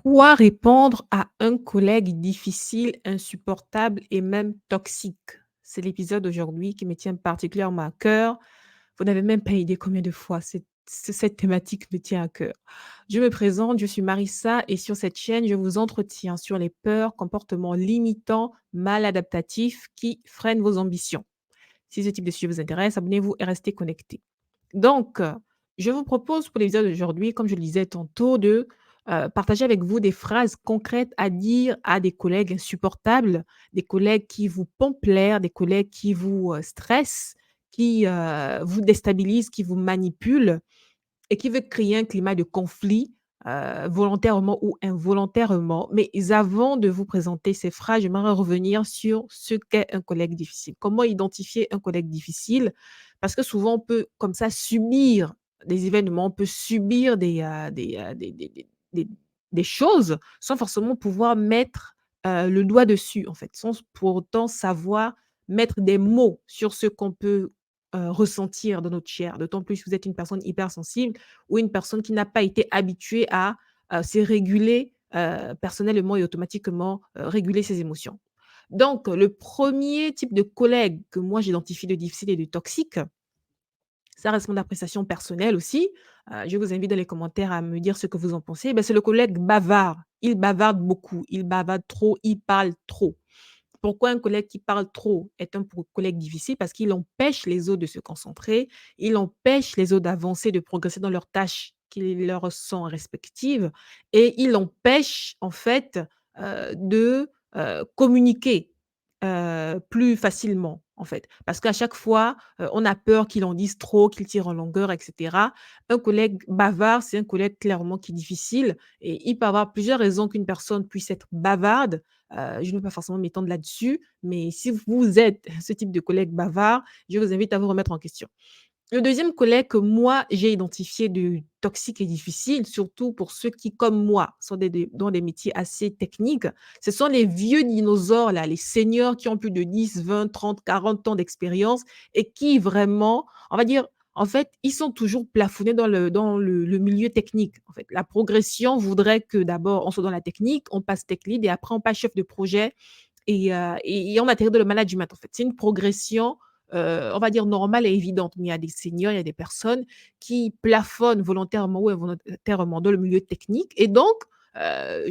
Quoi répondre à un collègue difficile, insupportable et même toxique? C'est l'épisode d'aujourd'hui qui me tient particulièrement à cœur. Vous n'avez même pas idée combien de fois cette thématique me tient à cœur. Je me présente, je suis Marissa et sur cette chaîne, je vous entretiens sur les peurs, comportements limitants, mal adaptatifs qui freinent vos ambitions. Si ce type de sujet vous intéresse, abonnez-vous et restez connectés. Donc, je vous propose pour l'épisode d'aujourd'hui, comme je le disais tantôt, de partager avec vous des phrases concrètes à dire à des collègues insupportables, des collègues qui vous pompent l'air, des collègues qui vous stressent, qui vous déstabilisent, qui vous manipulent et qui veulent créer un climat de conflit volontairement ou involontairement. Mais avant de vous présenter ces phrases, j'aimerais revenir sur ce qu'est un collègue difficile. Comment identifier un collègue difficile? Parce que souvent, on peut comme ça subir des événements, on peut subir des choses sans forcément pouvoir mettre le doigt dessus, en fait, sans pour autant savoir mettre des mots sur ce qu'on peut ressentir dans notre chair. D'autant plus si vous êtes une personne hypersensible ou une personne qui n'a pas été habituée à se réguler personnellement et automatiquement réguler ses émotions. Donc, le premier type de collègue que moi j'identifie de difficile et de toxique, ça reste mon appréciation personnelle aussi. Je vous invite dans les commentaires à me dire ce que vous en pensez. Ben, c'est le collègue bavard. Il bavarde beaucoup, il bavarde trop, il parle trop. Pourquoi un collègue qui parle trop est un collègue difficile? Parce qu'il empêche les autres de se concentrer, il empêche les autres d'avancer, de progresser dans leurs tâches qui leur sont respectives et il empêche en fait de communiquer plus facilement en fait. Parce qu'à chaque fois, on a peur qu'il en dise trop, qu'il tire en longueur, et cetera. Un collègue bavard, c'est un collègue clairement qui est difficile et il peut avoir plusieurs raisons qu'une personne puisse être bavarde. Je ne veux pas forcément m'étendre là-dessus, mais si vous êtes ce type de collègue bavard, je vous invite à vous remettre en question. Le deuxième collègue que moi, j'ai identifié de toxique et difficile, surtout pour ceux qui, comme moi, sont dans des métiers assez techniques, ce sont les vieux dinosaures, là, les seniors qui ont plus de 10, 20, 30, 40 ans d'expérience et qui vraiment, on va dire, en fait, ils sont toujours plafonnés dans le milieu technique. En fait, la progression voudrait que d'abord, on soit dans la technique, on passe tech lead et après, on passe chef de projet et on atterrit dans le management, en fait. C'est une progression, on va dire normale et évidente. Mais il y a des seniors, il y a des personnes qui plafonnent volontairement ou involontairement dans le milieu technique et donc,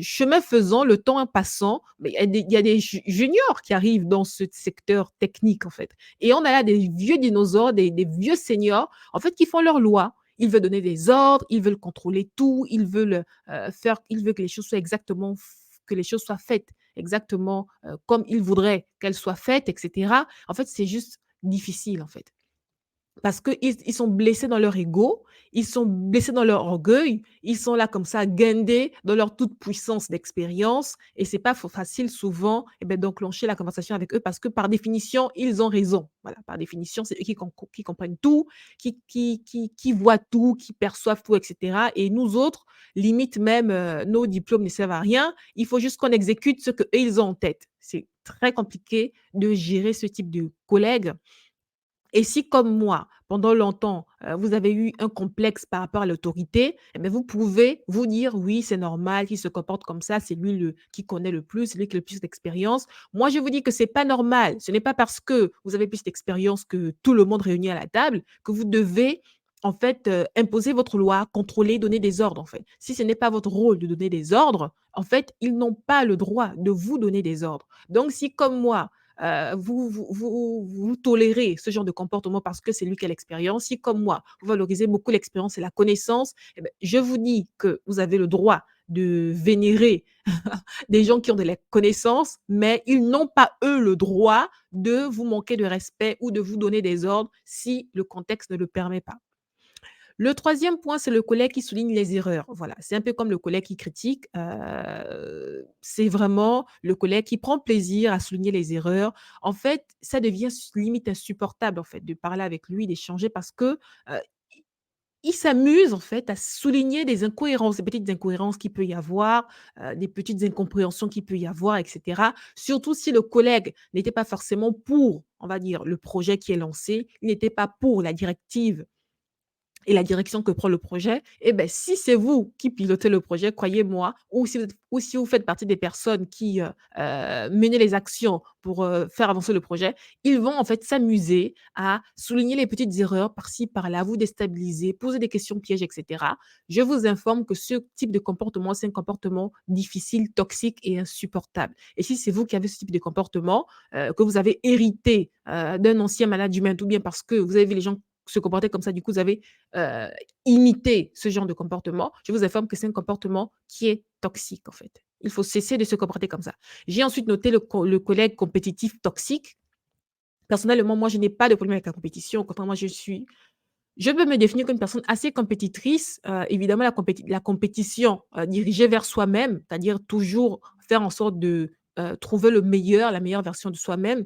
chemin faisant, le temps passant, mais il y a des juniors qui arrivent dans ce secteur technique, en fait et on a là des vieux dinosaures, des vieux seniors, en fait, qui font leurs lois. Ils veulent donner des ordres, ils veulent contrôler tout, ils veulent que les choses soient exactement f que les choses soient faites exactement, comme ils voudraient qu'elles soient faites et cetera. En fait, c'est juste difficile, en fait. Parce qu'ils sont blessés dans leur ego, ils sont blessés dans leur orgueil, ils sont là comme ça guindés dans leur toute puissance d'expérience et c'est pas facile souvent et beh, d'enclencher la conversation avec eux parce que par définition, ils ont raison. Voilà, par définition, c'est eux qui comprennent tout, qui voient tout, qui perçoivent tout et cetera et nous autres, limite même, nos diplômes ne servent à rien. Il faut juste qu'on exécute ce qu'eux, ils ont en tête. C'est très compliqué de gérer ce type de collègues et si, comme moi, pendant longtemps, vous avez eu un complexe par rapport à l'autorité, eh beh, vous pouvez vous dire: «Oui, c'est normal qu'il se comporte comme ça, c'est lui le qui connaît le plus, c'est lui qui a le plus d'expérience». Moi, je vous dis que c'est pas normal. Ce n'est pas parce que vous avez plus d'expérience que tout le monde réuni à la table que vous devez, en fait, imposer votre loi, contrôler, donner des ordres, en fait. Si ce n'est pas votre rôle de donner des ordres, en fait, ils n'ont pas le droit de vous donner des ordres. Donc si, comme moi, vous tolérez ce genre de comportement parce que c'est lui qui a l'expérience. Si, comme moi, vous valorisez beaucoup l'expérience et la connaissance, eh beh, je vous dis que vous avez le droit de vénérer des gens qui ont de la connaissance, mais ils n'ont pas, eux, le droit de vous manquer de respect ou de vous donner des ordres si le contexte ne le permet pas. Le troisième point, c'est le collègue qui souligne les erreurs. Voilà, c'est un peu comme le collègue qui critique, c'est vraiment le collègue qui prend plaisir à souligner les erreurs. En fait, ça devient limite insupportable, en fait, de parler avec lui, d'échanger parce que, heu, il s'amuse, en fait, à souligner des incohérences, des petites incohérences qu'il peut y avoir, des petites incompréhensions qu'il peut y avoir et cetera. Surtout si le collègue n'était pas forcément pour, on va dire, le projet qui est lancé, il n'était pas pour la directive et la direction que prend le projet, et ben si c'est vous qui pilotez le projet, croyez-moi, ou si vous faites partie des personnes qui, menez les actions pour, faire avancer le projet, ils vont en fait s'amuser à souligner les petites erreurs par-ci par-là, vous déstabiliser, poser des questions pièges et cetera. Je vous informe que ce type de comportement, c'est un comportement difficile, toxique et insupportable. Et si c'est vous qui avez ce type de comportement, que vous avez hérité, d'un ancien management ou bien parce que vous avez vu les gens se comporter comme ça, du coup, vous avez, heu, imité ce genre de comportement, je vous informe que c'est un comportement qui est toxique, en fait. Il faut cesser de se comporter comme ça. J'ai ensuite noté le collègue compétitif toxique. Personnellement, moi, je n'ai pas de problème avec la compétition. Au contraire, moi, je peux me définir comme une personne assez compétitrice. Évidemment, la compétition, dirigée vers soi-même, c'est-à-dire toujours faire en sorte de, trouver la meilleure version de soi-même,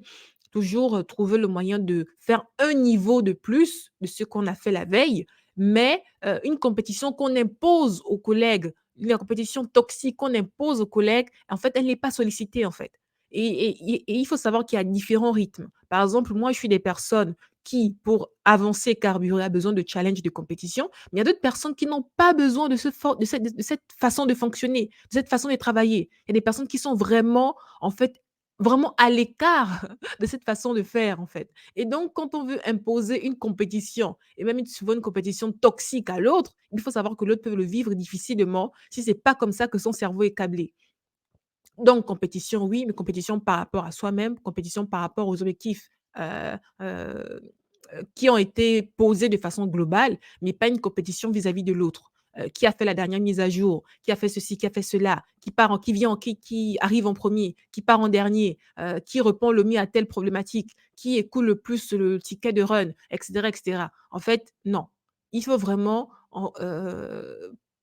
toujours, trouver le moyen de faire un niveau de plus de ce qu'on a fait la veille. Mais, une compétition qu'on impose aux collègues, la compétition toxique qu'on impose aux collègues, en fait, elle n'est pas sollicitée, en fait. Et il faut savoir qu'il y a différents rythmes. Par exemple, moi, je suis des personnes qui, pour avancer, carburer, a besoin de challenge, de compétition. Mais il y a d'autres personnes qui n'ont pas besoin de cette façon de fonctionner, de cette façon de travailler. Il y a des personnes qui sont vraiment, en fait, vraiment à l'écart de cette façon de faire, en fait. Et donc, quand on veut imposer une compétition, et même souvent une compétition toxique à l'autre, il faut savoir que l'autre peut le vivre difficilement si c'est pas comme ça que son cerveau est câblé. Donc compétition, oui, mais compétition par rapport à soi-même, compétition par rapport aux objectifs, heu heu qui ont été posés de façon globale, mais pas une compétition vis-à-vis de l'autre. Qui a fait la dernière mise à jour? Qui a fait ceci? Qui a fait cela? Qui arrive en premier, qui part en dernier? Qui répond le mieux à telle problématique? Qui écoule le plus le ticket de run? Et cetera, et cetera. En fait, non. Il faut vraiment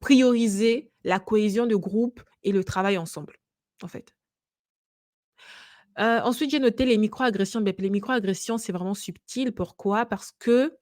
prioriser la cohésion de groupe et le travail ensemble, en fait. Ensuite, j'ai noté les microagressions. Beh, les microagressions, c'est vraiment subtil. Pourquoi? Parce que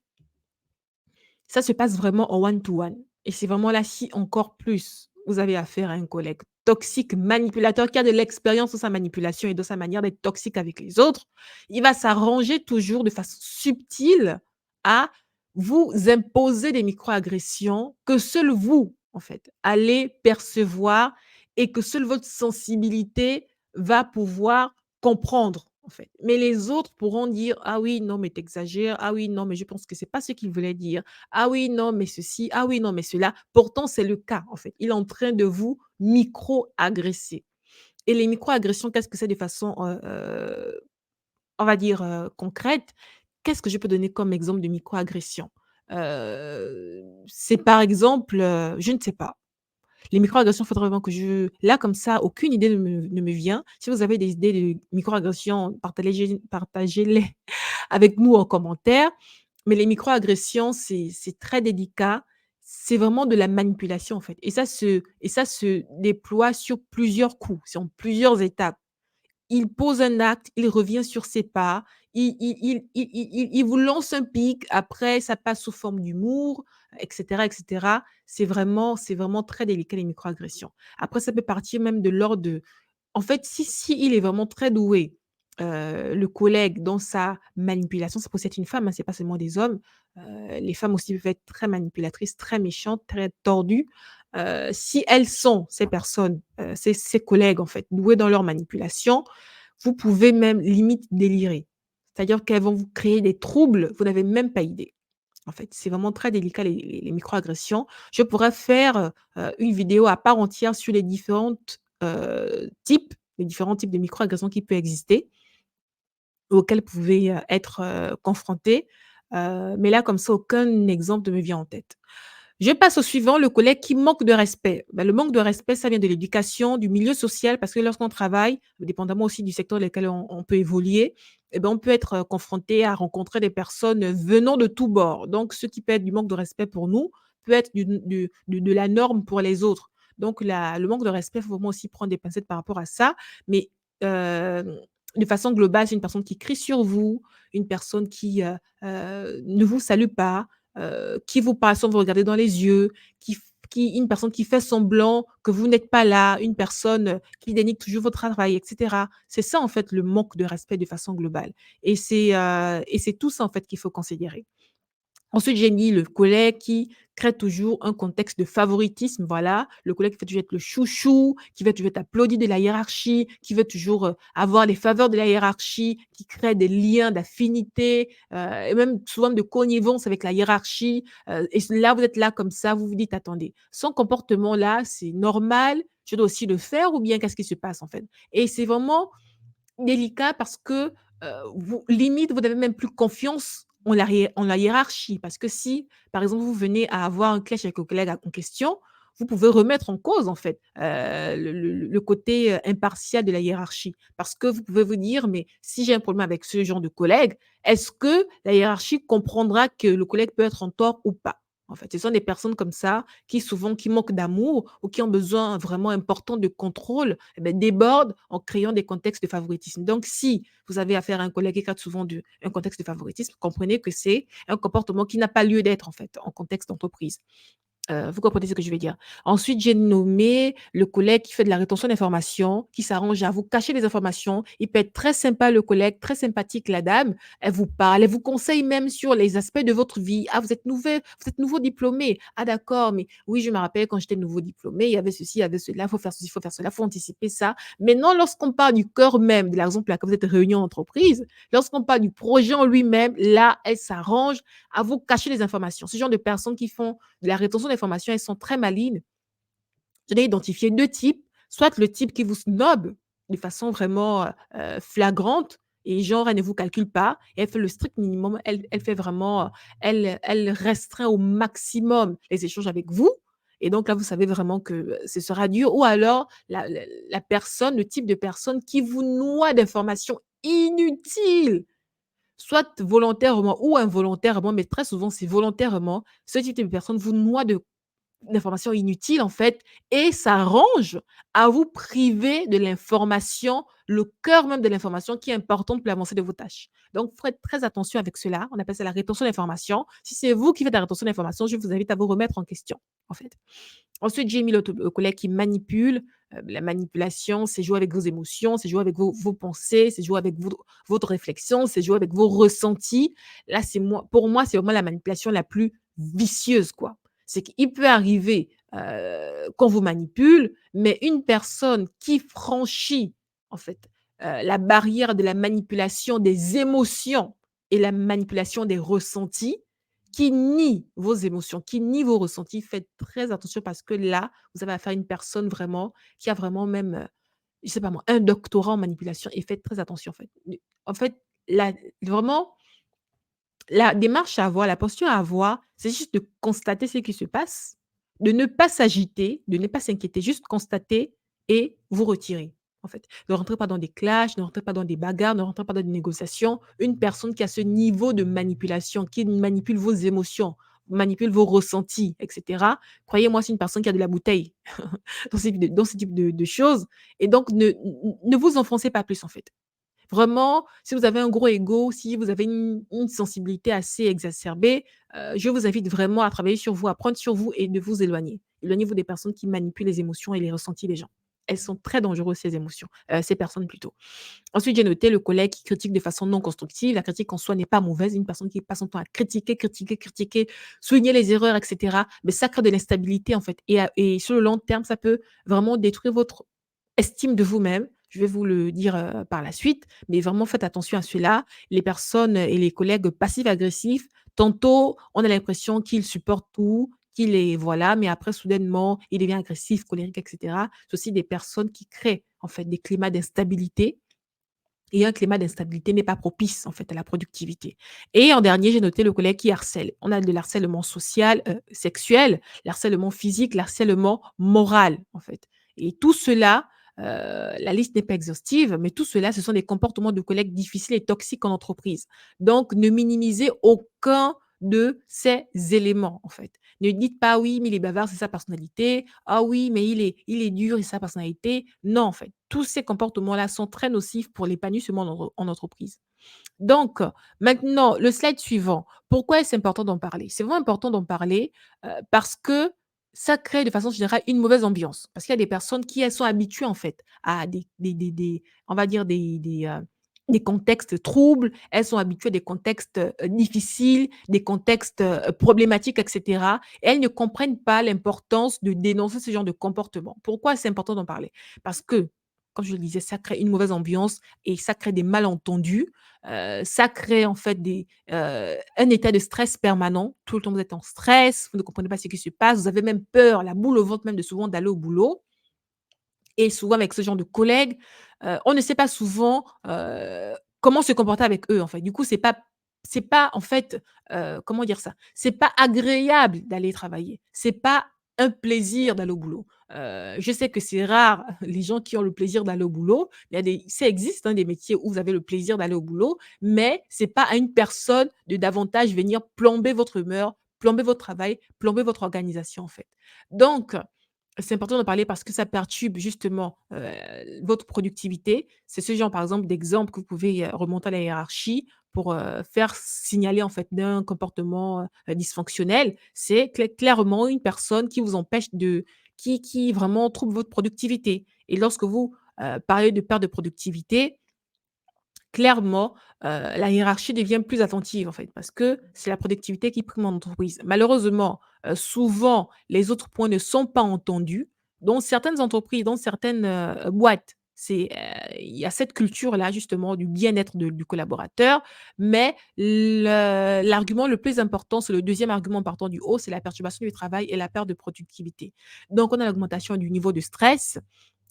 ça se passe vraiment en one to one et c'est vraiment là, si encore plus vous avez affaire à un collègue toxique, manipulateur, qui a de l'expérience dans sa manipulation et dans sa manière d'être toxique avec les autres, il va s'arranger toujours de façon subtile à vous imposer des microagressions que seul vous, en fait, allez percevoir et que seule votre sensibilité va pouvoir comprendre, en fait. Mais les autres pourront dire: «Ah oui, non, mais tu exagères. Ah oui, non, mais je pense que c'est pas ce qu'il voulait dire. Ah oui, non, mais ceci. Ah oui, non, mais cela». Pourtant, c'est le cas, en fait. Il est en train de vous micro-agresser et les micro-agressions, qu'est-ce que c'est de façon, on va dire, concrète? Qu'est-ce que je peux donner comme exemple de micro-agression? C'est par exemple, je ne sais pas. Les micro-agressions, il faudrait vraiment que je là, comme ça, aucune idée ne me vient. Si vous avez des idées de micro-agressions, partagez-les avec nous en commentaire. Mais les micro-agressions, c'est très délicat. C'est vraiment de la manipulation, en fait et ça se déploie sur plusieurs coups, sur plusieurs étapes. Il pose un acte, il revient sur ses pas, il vous lance un pic, après ça passe sous forme d'humour, et cetera, et cetera. C'est vraiment très délicat les microagressions. Après ça peut partir même de l'ordre de en fait, si il est vraiment très doué, le collègue dans sa manipulation, ça peut aussi être une femme, hein, c'est pas seulement des hommes. Les femmes aussi peuvent être très manipulatrices, très méchantes, très tordues. Si elles sont, ces personnes, ces collègues en fait, douées dans leur manipulation, vous pouvez même limite délirer. C'est-à-dire qu'elles vont vous créer des troubles, vous n'avez même pas idée. En fait, c'est vraiment très délicat les microagressions. Je pourrais faire, une vidéo à part entière sur les différents types de microagressions qui peuvent exister, auxquels vous pouvez, être, confrontés. Mais là, comme ça, aucun exemple ne me vient en tête. Je passe au suivant, le collègue qui manque de respect. Bah, le manque de respect, ça vient de l'éducation, du milieu social, parce que lorsqu'on travaille, dépendamment aussi du secteur dans lequel on peut évoluer, eh ben, on peut être, confronté à rencontrer des personnes, venant de tous bords. Donc ce qui peut être du manque de respect pour nous, peut être de la norme pour les autres. Donc le manque de respect, il faut vraiment aussi prendre des pincettes par rapport à ça. Mais, hem, de façon globale, c'est une personne qui crie sur vous, une personne qui, ne vous salue pas, qui vous parle sans vous regarder dans les yeux, une personne qui fait semblant que vous n'êtes pas là, une personne, qui dénigre toujours votre travail et cetera. C'est ça, en fait, le manque de respect de façon globale et c'est tout ça, en fait, qu'il faut considérer. Ensuite, j'ai mis le collègue qui crée toujours un contexte de favoritisme, voilà. Le collègue qui va toujours être le chouchou, qui va toujours être applaudi de la hiérarchie, qui veut toujours, avoir les faveurs de la hiérarchie, qui crée des liens d'affinité, et même souvent de connivence avec la hiérarchie, et là, vous êtes là comme ça, vous vous dites: «Attendez, son comportement-là, c'est normal, je dois aussi le faire ou bien qu'est-ce qui se passe, en fait?» Et c'est vraiment délicat parce que, vous limite, vous n'avez même plus confiance en la hiérarchie. Parce que si, par exemple, vous venez à avoir un clash avec le collègue en question, vous pouvez remettre en cause, en fait, le côté, impartial de la hiérarchie. Parce que vous pouvez vous dire: «Mais si j'ai un problème avec ce genre de collègue, est-ce que la hiérarchie comprendra que le collègue peut être en tort ou pas?» En fait, ce sont des personnes comme ça qui manquent d'amour ou qui ont besoin vraiment important de contrôle, eh beh, débordent en créant des contextes de favoritisme. Donc si vous avez affaire à un collègue qui crée souvent un contexte de favoritisme, comprenez que c'est un comportement qui n'a pas lieu d'être en fait, en contexte d'entreprise. Vous comprenez ce que je veux dire? Ensuite, j'ai nommé le collègue qui fait de la rétention d'informations, qui s'arrange à vous cacher des informations. Il peut être très sympa le collègue, très sympathique la dame. Elle vous parle, elle vous conseille même sur les aspects de votre vie. «Ah, vous êtes nouveau diplômé. Ah d'accord, mais oui, je me rappelle quand j'étais nouveau diplômé, il y avait ceci, il y avait cela, il faut faire ceci, il faut faire cela, il faut anticiper ça». Maintenant, lorsqu'on parle du cœur même de la raison pour laquelle vous êtes réunis en entreprise, lorsqu'on parle du projet en lui-même, là, elle s'arrange à vous cacher les informations. Ce genre de personnes qui font de la rétention d'informations, elles sont très malines. J'en ai identifié 2 types, soit le type qui vous snob de façon vraiment, flagrante et genre elle ne vous calcule pas et elle fait le strict minimum. Elle fait vraiment, elle restreint au maximum les échanges avec vous et donc là, vous savez vraiment que, ce sera dur ou alors la personne, le type de personne qui vous noie d'informations inutiles, soit volontairement ou involontairement, mais très souvent c'est volontairement. Ce type de personne vous noie d'informations inutiles, en fait, et s'arrange à vous priver de l'information, le cœur même de l'information qui est importante pour l'avancée de vos tâches. Donc, faites très attention avec cela. On appelle ça la rétention d'informations. Si c'est vous qui faites la rétention d'informations, je vous invite à vous remettre en question, en fait. Ensuite, j'ai mis le collègue qui manipule. La manipulation, c'est jouer avec vos émotions, c'est jouer avec vos pensées, c'est jouer avec votre réflexion, c'est jouer avec vos ressentis. Là, c'est moi pour moi, c'est vraiment la manipulation la plus vicieuse, quoi. C'est qu'il peut arriver, qu'on vous manipule, mais une personne qui franchit, en fait, la barrière de la manipulation des émotions et la manipulation des ressentis, qui nie vos émotions, qui nie vos ressentis, faites très attention parce que là, vous avez affaire à une personne vraiment qui a vraiment même, je sais pas moi, un doctorat en manipulation et faites très attention en fait. En fait, la vraiment la démarche à avoir, la posture à avoir, c'est juste de constater ce qui se passe, de ne pas s'agiter, de ne pas s'inquiéter, juste constater et vous retirer, en fait. Ne rentrez pas dans des clashs, ne rentrez pas dans des bagarres, ne rentrez pas dans des négociations. Une personne qui a ce niveau de manipulation, qui manipule vos émotions, manipule vos ressentis et cetera, croyez-moi, c'est une personne qui a de la bouteille dans ce type de choses et donc ne vous enfoncez pas plus, en fait. Vraiment, si vous avez un gros ego, si vous avez une sensibilité assez exacerbée, je vous invite vraiment à travailler sur vous, à prendre sur vous et de vous éloigner. Éloignez-vous des personnes qui manipulent les émotions et les ressentis des gens. Elles sont très dangereuses, ces émotions, ces personnes plutôt. Ensuite, j'ai noté le collègue qui critique de façon non constructive. La critique en soi n'est pas mauvaise. Une personne qui passe son temps à critiquer, critiquer, critiquer, souligner les erreurs, et cetera, mais ça crée de l'instabilité en fait et sur le long terme, ça peut vraiment détruire votre estime de vous-même. Je vais vous le dire, par la suite, mais vraiment faites attention à cela. Les personnes et les collègues passifs-agressifs, tantôt, on a l'impression qu'ils supportent tout, qu'il est voilà, mais après soudainement, il devient agressif, colérique et cetera. C'est aussi des personnes qui créent en fait des climats d'instabilité et un climat d'instabilité n'est pas propice, en fait, à la productivité. Et en dernier, j'ai noté le collègue qui harcèle. On a de l'harcèlement social, sexuel, l'harcèlement physique, l'harcèlement moral, en fait. Et tout cela, la liste n'est pas exhaustive, mais tout cela, ce sont des comportements de collègues difficiles et toxiques en entreprise. Donc, ne minimisez aucun de ces éléments, en fait. Ne dites pas: «Oui, mais il est bavard, c'est sa personnalité. Ah oui, mais il est dur, c'est sa personnalité». Non, en fait, tous ces comportements-là sont très nocifs pour l'épanouissement en entreprise. Donc, maintenant, le slide suivant. Pourquoi est-ce important d'en parler? C'est vraiment important d'en parler, parce que ça crée de façon générale une mauvaise ambiance. Parce qu'il y a des personnes qui, elles sont habituées en fait à des on va dire des contextes troubles, elles sont habituées à des contextes, difficiles, des contextes, problématiques et cetera. Et elles ne comprennent pas l'importance de dénoncer ce genre de comportement. Pourquoi c'est important d'en parler? Parce que, comme je le disais, ça crée une mauvaise ambiance et ça crée des malentendus, ça crée en fait un état de stress permanent. Tout le temps vous êtes en stress, vous ne comprenez pas ce qui se passe, vous avez même peur, la boule au ventre même de souvent d'aller au boulot. Et souvent avec ce genre de collègues, on ne sait pas souvent, comment se comporter avec eux, en fait. Du coup, c'est pas en fait, comment dire ça? C'est pas agréable d'aller travailler. C'est pas un plaisir d'aller au boulot. Je sais que c'est rare les gens qui ont le plaisir d'aller au boulot. Il y a des Ça existe, hein, des métiers où vous avez le plaisir d'aller au boulot, mais c'est pas à une personne de davantage venir plomber votre humeur, plomber votre travail, plomber votre organisation, en fait. Donc c'est important d'en parler parce que ça perturbe justement, votre productivité. C'est ce genre, par exemple, d'exemple que vous pouvez, remonter à la hiérarchie pour, faire signaler, en fait, d'un comportement, dysfonctionnel. C'est clairement une personne qui vous empêche de qui vraiment trouble votre productivité et lorsque vous, parlez de perte de productivité, clairement, la hiérarchie devient plus attentive, en fait, parce que c'est la productivité qui prime en entreprise. Malheureusement, souvent, les autres points ne sont pas entendus. Dans certaines entreprises, dans certaines, boîtes, il y a cette culture-là, justement, du bien-être du collaborateur, mais l'argument le plus important, c'est le deuxième argument partant du haut, c'est la perturbation du travail et la perte de productivité. Donc on a l'augmentation du niveau de stress,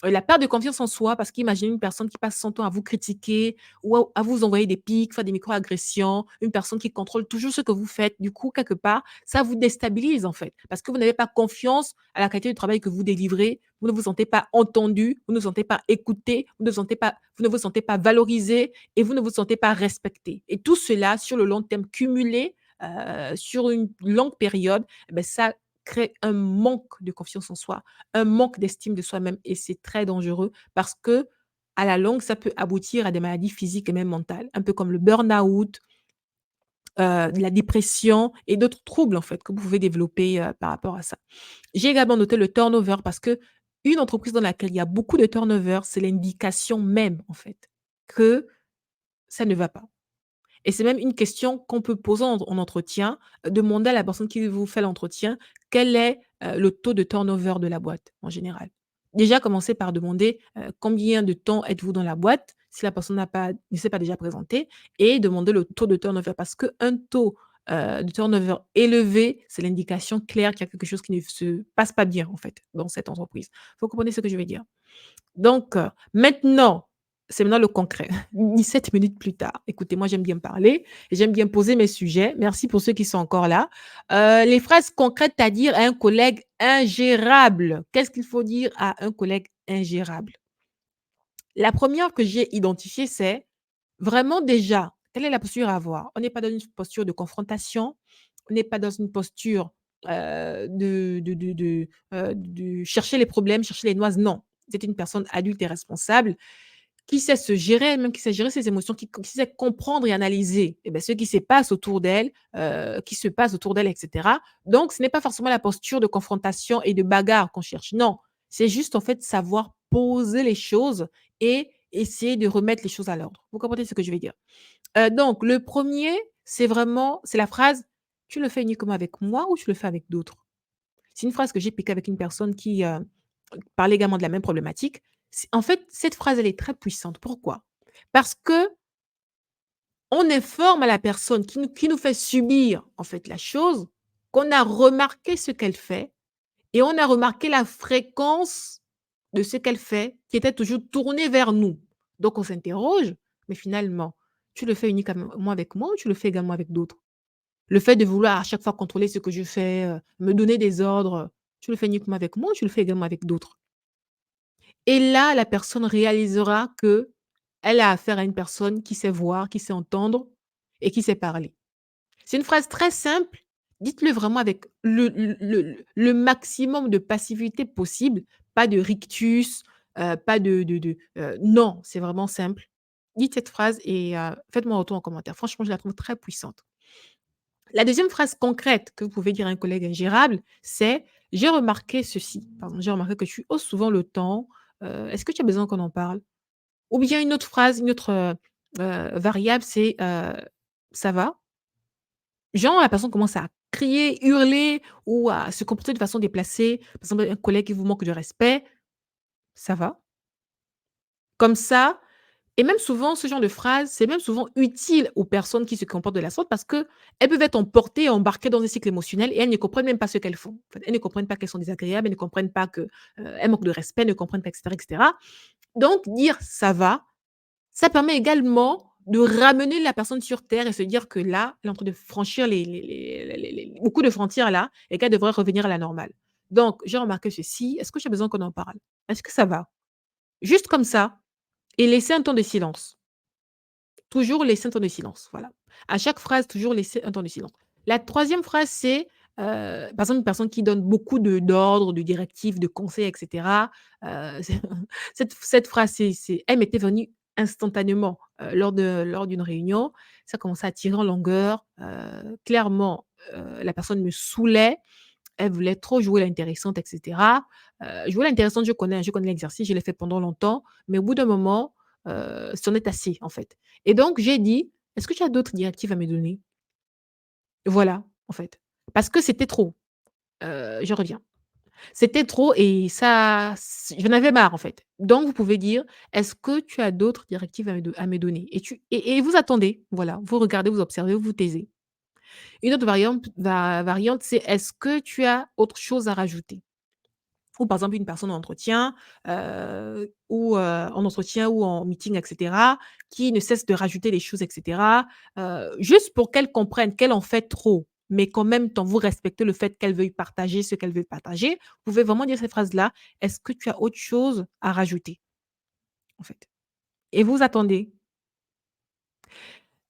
la perte de confiance en soi, parce qu'imaginez une personne qui passe son temps à vous critiquer ou à vous envoyer des pics, faire des micro-agressions, une personne qui contrôle toujours ce que vous faites. Du coup, quelque part, ça vous déstabilise, en fait, parce que vous n'avez pas confiance à la qualité du travail que vous délivrez. Vous ne vous sentez pas entendu, vous ne vous sentez pas écouté, vous ne vous sentez pas valorisé et vous ne vous sentez pas respecté. Et tout cela, sur le long terme, cumulé, sur une longue période, eh beh, ça crée un manque de confiance en soi, un manque d'estime de soi-même et c'est très dangereux parce que à la longue, ça peut aboutir à des maladies physiques et même mentales, un peu comme le burn-out, la dépression et d'autres troubles, en fait, que vous pouvez développer, par rapport à ça. J'ai également noté le turnover parce que une entreprise dans laquelle il y a beaucoup de turnover, c'est l'indication même, en fait, que ça ne va pas. Et c'est même une question qu'on peut poser en entretien, demander à la personne qui vous fait l'entretien, quel est, le taux de turnover de la boîte en général? Déjà commencer par demander, combien de temps êtes-vous dans la boîte? Si la personne ne s'est pas déjà présentée et demander le taux de turnover parce qu'un taux, de turnover élevé, c'est l'indication claire qu'il y a quelque chose qui ne se passe pas bien en fait dans cette entreprise. Vous comprenez ce que je veux dire? Donc, maintenant, c'est maintenant le concret. 17 minutes plus tard. Écoutez, moi, j'aime bien parler et j'aime bien poser mes sujets. Merci pour ceux qui sont encore là. Les phrases concrètes à dire à un collègue ingérable. Qu'est-ce qu'il faut dire à un collègue ingérable? La première que j'ai identifiée, c'est vraiment déjà, quelle est la posture à avoir? On n'est pas dans une posture de confrontation, on n'est pas dans une posture, de chercher les problèmes, chercher les noises, non. C'est une personne adulte et responsable qui sait se gérer, même qui sait gérer ses émotions, qui sait comprendre et analyser, et beh, ce qui se passe autour d'elle, et cetera. Donc ce n'est pas forcément la posture de confrontation et de bagarre qu'on cherche, non. C'est juste, en fait, savoir poser les choses et essayer de remettre les choses à l'ordre. Vous comprenez ce que je veux dire? Donc le premier, c'est la phrase: «Tu le fais uniquement avec moi ou tu le fais avec d'autres?» C'est une phrase que j'ai piquée avec une personne qui, parlait également de la même problématique. C'est en fait, cette phrase, elle est très puissante. Pourquoi? Parce qu'on informe à la personne qui nous fait subir, en fait, la chose, qu'on a remarqué ce qu'elle fait et on a remarqué la fréquence de ce qu'elle fait qui était toujours tournée vers nous. Donc on s'interroge, mais finalement, tu le fais uniquement avec moi ou tu le fais également avec d'autres? Le fait de vouloir à chaque fois contrôler ce que je fais, me donner des ordres, tu le fais uniquement avec moi ou tu le fais également avec d'autres? Et là, la personne réalisera que elle a affaire à une personne qui sait voir, qui sait entendre et qui sait parler. C'est une phrase très simple, dites-le vraiment avec le maximum de passivité possible, pas de rictus, pas non, c'est vraiment simple. Dites cette phrase et faites-moi un retour en commentaire. Franchement, je la trouve très puissante. La deuxième phrase concrète que vous pouvez dire à un collègue ingérable, c'est: «J'ai remarqué ceci». Par exemple: «J'ai remarqué que tu hausses souvent le ton, est-ce que tu as besoin qu'on en parle?» Ou bien une autre phrase, une autre, Variable, c'est, ça va? Genre, la personne commence à crier, hurler ou à se comporter de façon déplacée. Par exemple, un collègue qui vous manque de respect, ça va? Comme ça. Et même souvent, ce genre de phrase, c'est même souvent utile aux personnes qui se comportent de la sorte parce qu'elles peuvent être emportées et embarquées dans un cycle émotionnel et elles ne comprennent même pas ce qu'elles font. En fait, elles ne comprennent pas qu'elles sont désagréables, elles ne comprennent pas que, elles manquent de respect, elles ne comprennent pas et cetera et cetera. Donc dire: «Ça va», ça permet également de ramener la personne sur terre et se dire que là, elle est en train de franchir les beaucoup de frontières là et qu'elle devrait revenir à la normale. Donc: «J'ai remarqué ceci, est-ce que tu as besoin qu'on en parle? Est-ce que ça va?» Juste comme ça et laisser un temps de silence. Toujours laisser un temps de silence, voilà. À chaque phrase, toujours laisser un temps de silence. La troisième phrase, c'est, par exemple, une personne qui donne beaucoup d'ordres, de directives, de conseils et cetera, c'est cette phrase, elle m'était venue instantanément, lors d'une réunion. Ça commençait à tirer en longueur, clairement, la personne me saoulait. Elle voulait trop jouer l'intéressante et cetera. Jouer l'intéressante, je connais l'exercice, je l'ai fait pendant longtemps, mais au bout d'un moment, c'en est assez, en fait. Et donc j'ai dit: «Est-ce que tu as d'autres directives à me donner?» Voilà, en fait. Parce que c'était trop. Je reviens. C'était trop et ça j'en avais marre, en fait. Donc vous pouvez dire: «Est-ce que tu as d'autres directives à me donner?» Et vous attendez, voilà. Vous regardez, vous observez, vous vous taisez. Une autre variante, c'est: «Est-ce que tu as autre chose à rajouter?» Ou par exemple une personne en entretien, ou en meeting et cetera, qui ne cesse de rajouter des choses et cetera, juste pour qu'elle comprenne qu'elle en fait trop, mais qu'en même temps vous respectez le fait qu'elle veuille partager ce qu'elle veut partager. Vous pouvez vraiment dire ces phrases-là: «Est-ce que tu as autre chose à rajouter?» en fait et vous attendez.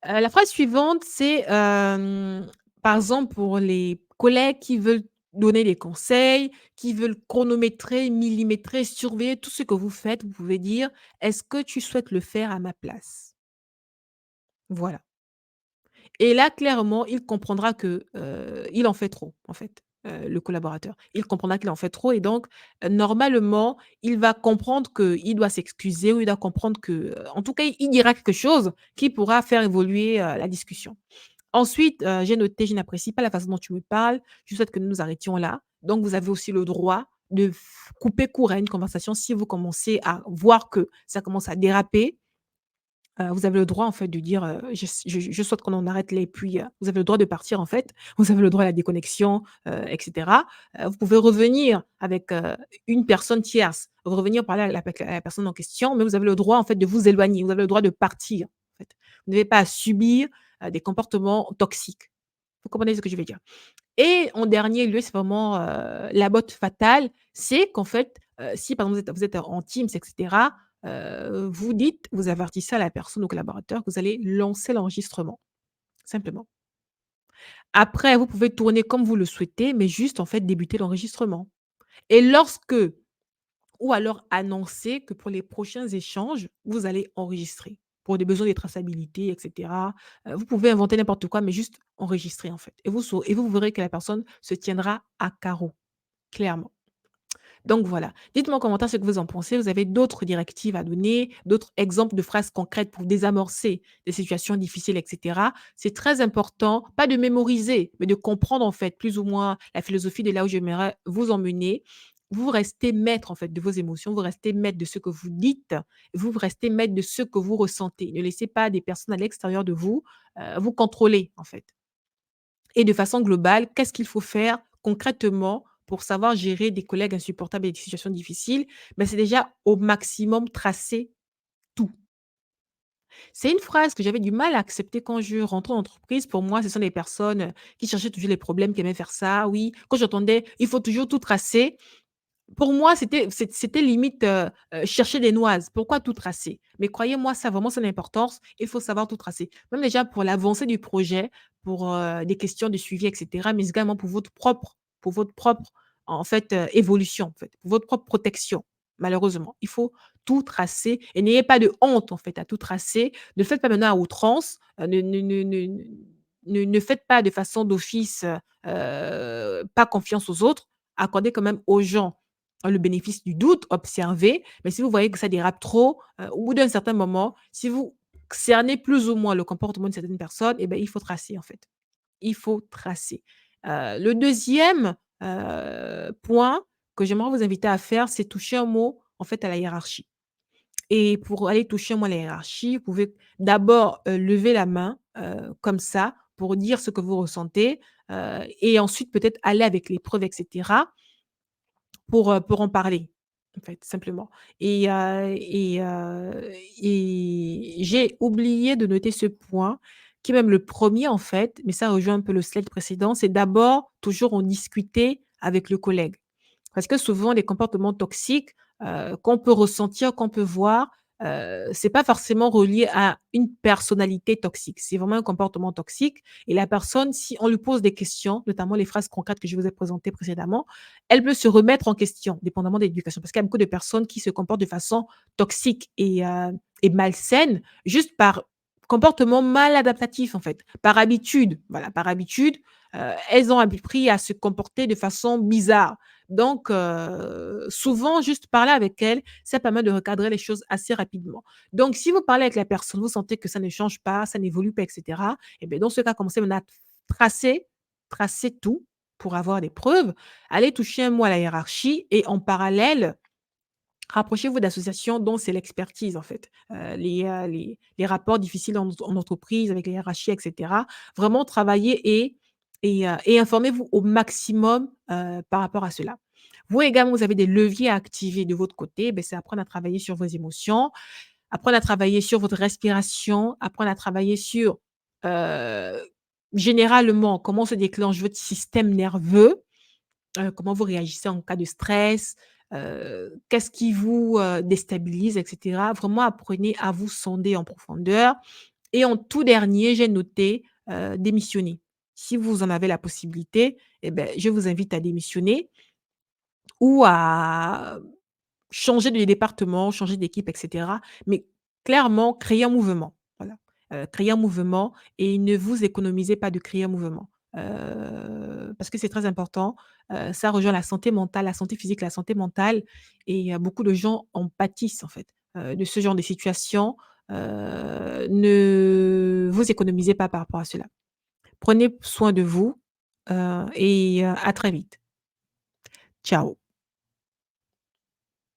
La phrase suivante, c'est, par exemple, pour les collègues qui veulent donner des conseils, qui veulent chronométrer, millimétrer, surveiller tout ce que vous faites, vous pouvez dire: «Est-ce que tu souhaites le faire à ma place?» Voilà. Et là, clairement, il comprendra que, il en fait trop, en fait, le collaborateur. Il comprendra qu'il en fait trop et donc, normalement, il va comprendre qu'il doit s'excuser ou il doit comprendre que, en tout cas, il dira quelque chose qui pourra faire évoluer, la discussion. Ensuite, j'ai noté: «Je n'apprécie pas la façon dont tu me parles, je souhaite que nous nous arrêtions là». Donc vous avez aussi le droit de couper court à une conversation si vous commencez à voir que ça commence à déraper. Vous avez le droit en fait de dire, «Je souhaite qu'on en arrête là» et puis, vous avez le droit de partir en fait. Vous avez le droit à la déconnexion, et cetera. Vous pouvez revenir avec, une personne tierce, revenir parler à la personne en question, mais vous avez le droit en fait de vous éloigner. Vous avez le droit de partir, en fait. Vous n'avez pas à subir, des comportements toxiques. Vous comprenez ce que je veux dire? Et en dernier lieu, c'est vraiment, la botte fatale, c'est qu'en fait, si par exemple vous êtes en Teams et cetera, vous dites vous avertissez à la personne, au collaborateur que vous allez lancer l'enregistrement, simplement. Après, vous pouvez tourner comme vous le souhaitez, mais juste en fait débuter l'enregistrement et lorsque ou alors annoncer que pour les prochains échanges, vous allez enregistrer. Pour des besoins de traçabilité et cetera, vous pouvez inventer n'importe quoi, mais juste enregistrer en fait et vous verrez que la personne se tiendra à carreau, clairement. Donc voilà. Dites-moi en commentaire ce que vous en pensez. Vous avez d'autres directives à donner, d'autres exemples de phrases concrètes pour désamorcer des situations difficiles, et cetera. C'est très important, pas de mémoriser, mais de comprendre en fait plus ou moins la philosophie de là où j'aimerais vous emmener. Vous restez maître en fait de vos émotions, vous restez maître de ce que vous dites, vous restez maître de ce que vous ressentez. Ne laissez pas des personnes à l'extérieur de vous, vous contrôler en fait. Et de façon globale, qu'est-ce qu'il faut faire concrètement pour savoir gérer des collègues insupportables et des situations difficiles? Ben, c'est déjà au maximum tracer tout. C'est une phrase que j'avais du mal à accepter quand je rentrais en entreprise. Pour moi, ce sont des personnes, qui cherchaient toujours les problèmes, qui aimaient faire ça. Oui, quand j'entendais: «Il faut toujours tout tracer», pour moi, c'était limite, chercher des noises. Pourquoi tout tracer? Mais croyez-moi, ça a vraiment son importance. Il faut savoir tout tracer. Même déjà pour l'avancée du projet, pour, des questions de suivi et cetera, mais également pour votre propre, en fait, évolution, en fait, pour votre propre protection, malheureusement. Il faut tout tracer et n'ayez pas de honte, en fait, à tout tracer. Ne faites pas maintenant à outrance, ne faites pas de façon d'office, pas confiance aux autres. Accordez quand même aux gens le bénéfice du doute, observez, mais si vous voyez que ça dérape trop, au bout d'un certain moment, si vous cerner plus ou moins le comportement de certaines personnes, et ben il faut tracer, en fait. Il faut tracer. Le deuxième point que j'aimerais vous inviter à faire, c'est toucher un mot, en fait, à la hiérarchie. Et pour aller toucher, moi, la hiérarchie, vous pouvez d'abord, lever la main, comme ça, pour dire ce que vous ressentez, et ensuite peut-être aller avec les preuves et cetera pour en parler, en fait, simplement. Et j'ai oublié de noter ce point qui est même le premier en fait, mais ça rejoint un peu le slide précédent, c'est d'abord toujours en discuter avec le collègue. Parce que souvent les comportements toxiques, qu'on peut ressentir, qu'on peut voir, c'est pas forcément relié à une personnalité toxique. C'est vraiment un comportement toxique et la personne, si on lui pose des questions, notamment les phrases concrètes que je vous ai présentées précédemment, elle peut se remettre en question, dépendamment de l'éducation. Parce qu'il y a beaucoup de personnes qui se comportent de façon toxique et malsaine, juste par comportement mal adaptatif, en fait, par habitude. Voilà, par habitude, elles ont appris à se comporter de façon bizarre. Donc, souvent, juste parler avec elle, ça permet de recadrer les choses assez rapidement. Donc, si vous parlez avec la personne, vous sentez que ça ne change pas, ça n'évolue pas, et cetera, et beh, dans ce cas, commencez maintenant à tracer tracer tout pour avoir des preuves. Allez toucher un mot à la hiérarchie et en parallèle, rapprochez-vous d'associations dont c'est l'expertise, en fait. Les rapports difficiles en entreprise avec les hiérarchies et cetera. Vraiment travailler et informez-vous au maximum, par rapport à cela. Vous également, vous avez des leviers à activer de votre côté, beh, c'est apprendre à travailler sur vos émotions, apprendre à travailler sur votre respiration, apprendre à travailler sur, heu, généralement, comment se déclenche votre système nerveux. Comment vous réagissez en cas de stress? Qu'est-ce qui vous, déstabilise et cetera? Vraiment apprenez à vous sonder en profondeur et en tout dernier, j'ai noté, démissionner. Si vous en avez la possibilité et beh, je vous invite à démissionner ou à changer de département, changer d'équipe et cetera, mais clairement créer un mouvement, voilà. Créer un mouvement et ne vous économisez pas de créer un mouvement, parce que c'est très important. Ça rejoint la santé mentale, la santé physique, la santé mentale et beaucoup de gens en pâtissent en fait, de ce genre de situation. Ne vous économisez pas par rapport à cela. Prenez soin de vous, à très vite. Ciao.